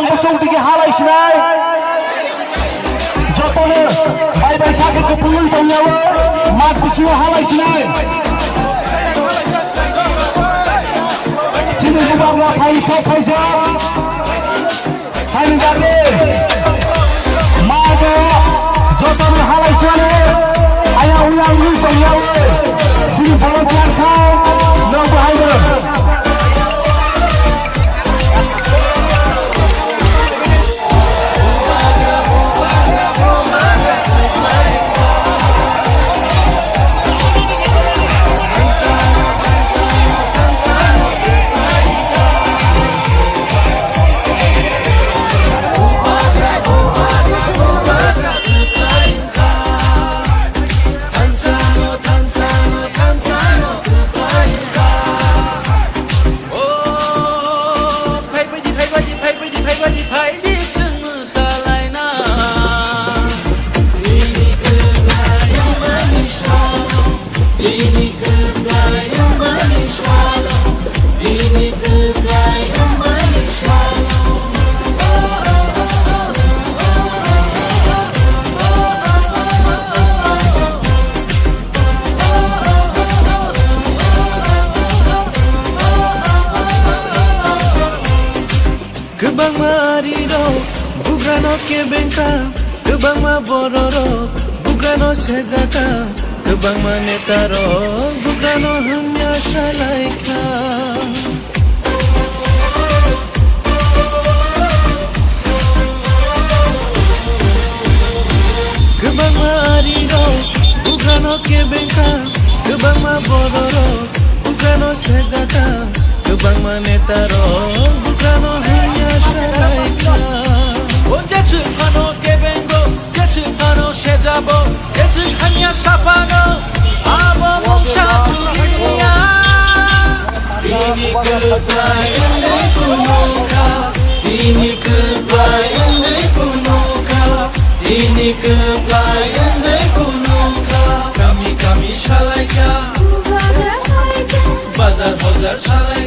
একদম চৌদিকে হালাইছ নাই যতনে ভাই ভাই থাকে পুলিশ বাংলাও মাঠ পিছিয়ে হালাইছ নাই চিনি বাংলা ভাই সব খাইছে খাইনি যাবে মাঠ যতনে হালাইছ আয়া উয়া উই বাংলাও চিনি ভলান্টিয়ার খাও নাও ভাইবে Gebang mariro, bugrano kebenka, gebang ma bororo, bugrano sezaka, gebang ma netaro, bugrano hamya shalaika. Gebang mariro, bugrano kebenka, gebang ma bororo, bugrano sezaka, gebang ma netaro, bugrano hamya shalaika. ও যেসু খানো কেবেঙ্গো যেসু খানো সেজাবো যেসু খানিয়া সাফানো আবো মুংসা তুলিয়া Ini kebayang kunoka, ini kebayang kunoka, ini kebayang kunoka. Kami shalaika, bazar bazar shalaika.